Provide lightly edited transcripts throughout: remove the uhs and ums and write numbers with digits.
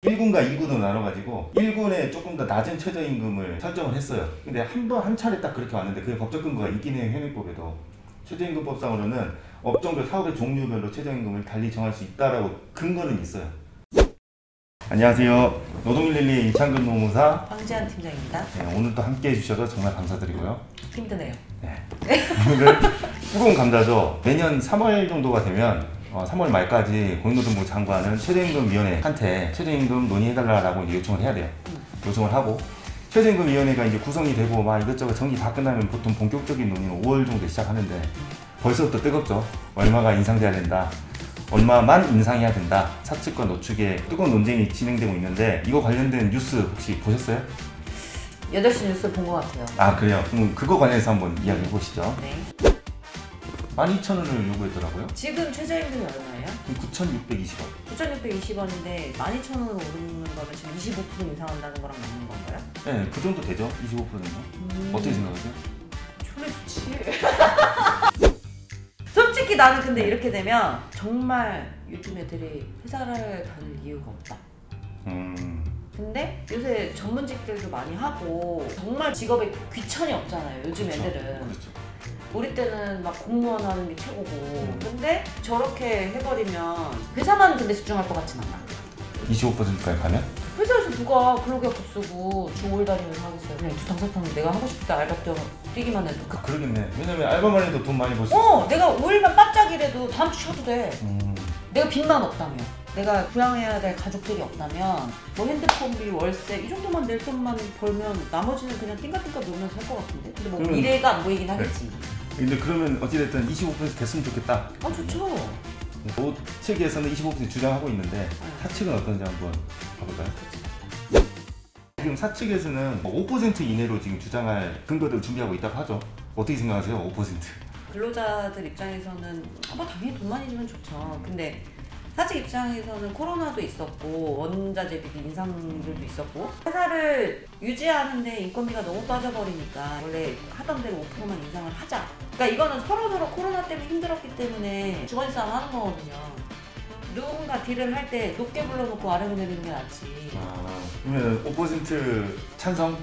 1군과 2군으로 나눠가지고 1군에 조금 더 낮은 최저임금을 설정을 했어요. 근데 한 차례 딱 그렇게 왔는데 그게 법적 근거가 있긴 해요. 현행법에도. 최저임금법상으로는 업종별 사업의 종류별로 최저임금을 달리 정할 수 있다라고 근거는 있어요. 안녕하세요. 노동일일리 이창근 노무사 황지한 팀장입니다. 네, 오늘 또 함께 해주셔서 정말 감사드리고요. 힘드네요. 네. 오늘 뜨거운 감자죠. 매년 3월 정도가 되면 3월 말까지 고용노동부 장관은 최저임금위원회한테 최저임금 논의해달라고 요청을 해야 돼요. 요청을 하고 최저임금위원회가 이제 구성이 되고 막 이것저것 정리 다 끝나면 보통 본격적인 논의는 5월 정도에 시작하는데 벌써부터 뜨겁죠. 얼마가 인상돼야 된다. 얼마만 인상해야 된다. 사측과 노측의 뜨거운 논쟁이 진행되고 있는데 이거 관련된 뉴스 혹시 보셨어요? 8시 뉴스 본 것 같아요. 아 그래요? 그럼 그거 관련해서 한번 이야기해 보시죠. 네. 12,000원을 요구했더라고요. 지금 최저임금이 얼마예요? 9,620원. 9,620원인데 12,000원으로 오르는 거면 지금 25% 인상한다는 거랑 맞는 건가요? 네, 그 정도 되죠. 25% 정도. 어떻게 생각하세요? 졸래 좋지. 솔직히 나는 근데 이렇게 되면 정말 요즘 애들이 회사를 다닐 이유가 없다. 근데 요새 전문직들도 많이 하고 정말 직업에 귀천이 없잖아요. 요즘 그렇죠. 애들은. 그렇죠. 우리 때는 막 공무원 하는 게 최고고 근데 저렇게 해버리면 회사만 근데 집중할 것 같진 않아. 25%까지 가면? 회사에서 누가 근로계약서 쓰고 주 5일 다니면서 하겠어요. 그냥 주당사평은 내가 하고 싶을 때 알바 뛰기만 해도 그러겠네. 왜냐면 알바만 해도 돈 많이 벌 수 있어. 내가 5일만 바짝 일해도 다음 주 쉬어도 돼. 내가 빚만 없다면, 내가 부양해야 될 가족들이 없다면 뭐 핸드폰비, 월세 이 정도만 낼 돈만 벌면 나머지는 그냥 띵가띵가 놀면서 할 것 같은데. 근데 뭐 미래가 안 보이긴 하겠지. 네. 근데 그러면 어찌됐든 25% 됐으면 좋겠다. 아 좋죠. 노측에서는 25% 주장하고 있는데 사측은 어떤지 한번 봐볼까요? 지금 사측에서는 5% 이내로 지금 주장할 근거들을 준비하고 있다고 하죠. 어떻게 생각하세요? 5%? 근로자들 입장에서는 뭐 당연히 돈 많이 주면 좋죠. 근데 사측 입장에서는 코로나도 있었고 원자재비 인상들도 있었고 회사를 유지하는데 인건비가 너무 빠져버리니까 원래 하던 대로 5%만 인상을 하자. 그러니까 이거는 서로서로 코로나 때문에 힘들었기 때문에 주거니 싸움 하는 거거든요. 누군가 딜을 할 때 높게 불러놓고 아래로 내리는 게 낫지. 그러면 5% 찬성?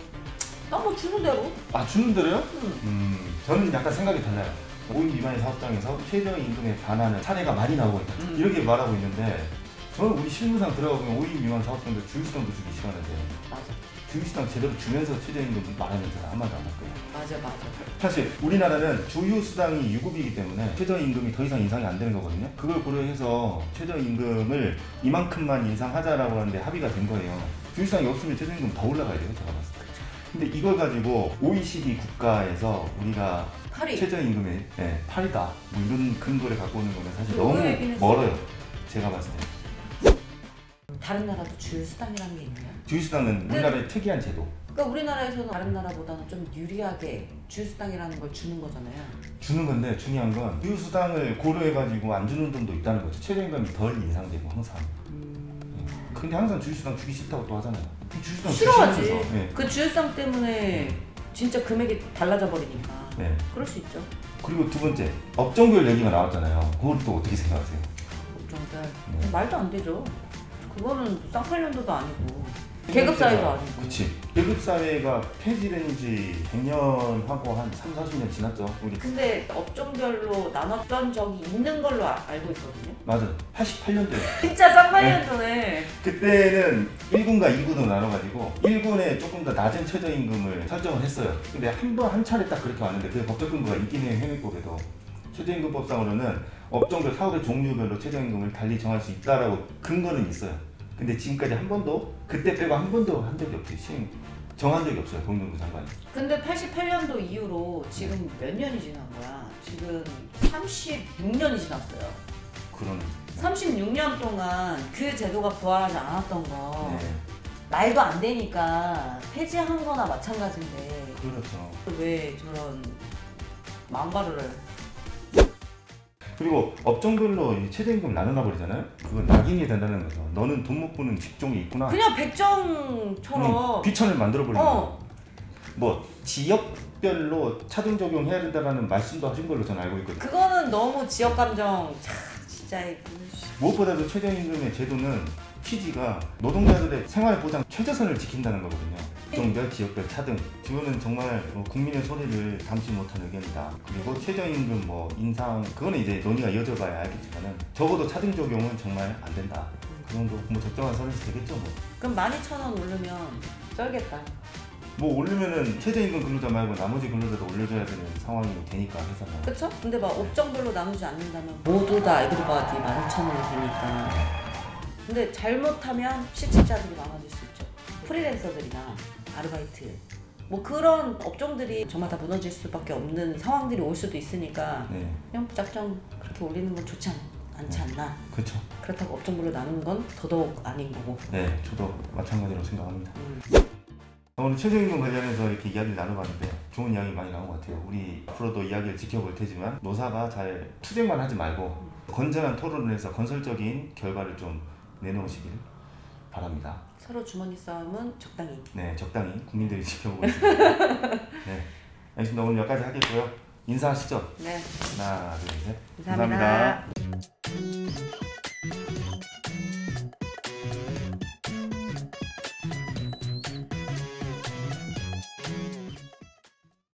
난 뭐 주는 대로. 아 주는 대로요? 응. 저는 약간 생각이 달라요. 5인 미만의 사업장에서 최저임금에 반하는 사례가 많이 나오고 있다. 이렇게 말하고 있는데 저는 우리 실무상 들어가보면 5인 미만 사업장들 주휴수당도 주기 싫어하는데 맞아. 주휴수당 제대로 주면서 최저임금 말하는 사람 한 마디도 안 할 거예요. 맞아. 사실 우리나라는 주휴수당이 유급이기 때문에 최저임금이 더 이상 인상이 안 되는 거거든요. 그걸 고려해서 최저임금을 이만큼만 인상하자라고 하는데 합의가 된 거예요. 주휴수당이 없으면 최저임금 더 올라가야 돼요. 제가 봤을 때. 근데 이걸 가지고 OECD 국가에서 우리가 8위. 최저임금의 8이다 뭐 이런 근거를 갖고 오는 거는 사실 너무 얘기는 멀어요. 제가 봤을 때. 다른 나라도 주휴수당이라는 게 있나요? 주휴수당은 우리나라의 특이한 제도. 그러니까 우리나라에서는 다른 나라보다는 좀 유리하게 주휴수당이라는 걸 주는 거잖아요. 주는 건데 중요한 건 주휴수당을 고려해가지고 안 주는 돈도 있다는 거죠. 최저임금이 덜 인상되고 항상. 근데 항상 주휴수당 주기 싫다고 또 하잖아요. 주휴수당 싫어하지. 주시면서, 네. 그 주휴수당 때문에 진짜 금액이 달라져 버리니까. 네. 그럴 수 있죠. 그리고 두 번째 업종별 얘기가 나왔잖아요. 그걸 또 어떻게 생각하세요? 업종별 네. 말도 안 되죠. 그거는 쌍팔년도도 아니고 계급사회도 아니고. 그치. 계급사회가 폐지된 지 100년 하고 한 3, 40년 지났죠. 우리. 근데 업종별로 나눴던 적이 있는 걸로 알고 있거든요. 맞아. 88년도에. 진짜 쌍팔년도네. 그때는 1군과 2군으로 나눠가지고 1군에 조금 더 낮은 최저임금을 설정을 했어요. 근데 한 차례 딱 그렇게 왔는데 그게 법적 근거가 있긴 해요. 현행법에도. 최저임금법상으로는 업종별 사업의 종류별로 최저임금을 달리 정할 수 있다라고 근거는 있어요. 근데 지금까지 한 번도 그때 빼고 한 번도 한 적이 없어요. 정한 적이 없어요. 고용노동부 장관이. 근데 88년도 이후로 지금 몇 년이 지난 거야? 지금 36년이 지났어요. 그러네. 36년 동안 그 제도가 부활하지 않았던 거 네. 말도 안 되니까 폐지한 거나 마찬가지인데 그렇죠. 왜 저런 망발을. 그리고 업종별로 최저임금 나누나 버리잖아요. 그건 낙인이 된다는 거죠. 너는 돈 못 버는 직종이 있구나. 그냥 백정처럼 귀천을 만들어 버리는 거죠. 뭐 지역별로 차등 적용해야 된다는 말씀도 하신 걸로 저는 알고 있거든요. 그거는 너무 지역 감정 진짜 무엇보다도 최저임금의 제도는 취지가 노동자들의 생활 보장 최저선을 지킨다는 거거든요. 국정별, 지역별 차등. 이거는 정말 국민의 소리를 담지 못한 의견이다. 그리고 최저임금 인상 그거는 이제 논의가 이어져봐야 알겠지만은 적어도 차등 적용은 정말 안 된다. 그 정도 적정한 선에서 되겠죠 뭐. 그럼 12,000원 오르면 쩔겠다. 오르면은 최저임금 근로자 말고 나머지 근로자도 올려줘야 되는 상황이 되니까 회사가. 그쵸? 근데 막 업종별로 나누지 않는다면 모두 다 에브리바디 12,000원이 되니까. 근데 잘못하면 실직자들이 많아질 수 있죠. 프리랜서들이나 아르바이트 그런 업종들이 정말 다 무너질 수밖에 없는 상황들이 올 수도 있으니까 네. 그냥 무작정 그렇게 올리는 건 좋지 않지 않나. 그렇죠. 그렇다고 업종별로 나누는 건 더더욱 아닌 거고. 네, 저도 마찬가지로 생각합니다. 오늘 최저임금 관련해서 이렇게 이야기를 나눠봤는데 좋은 이야기 많이 나온 것 같아요. 우리 앞으로도 이야기를 지켜볼 테지만 노사가 잘 투쟁만 하지 말고 건전한 토론을 해서 건설적인 결과를 좀 내놓으시길 바랍니다. 서로 주머니 싸움은 적당히. 네, 적당히 국민들이 지켜보고 있습니다. 네, 알겠습니다. 오늘 여기까지 하겠고요. 인사하시죠. 네. 하나, 둘, 셋. 감사합니다.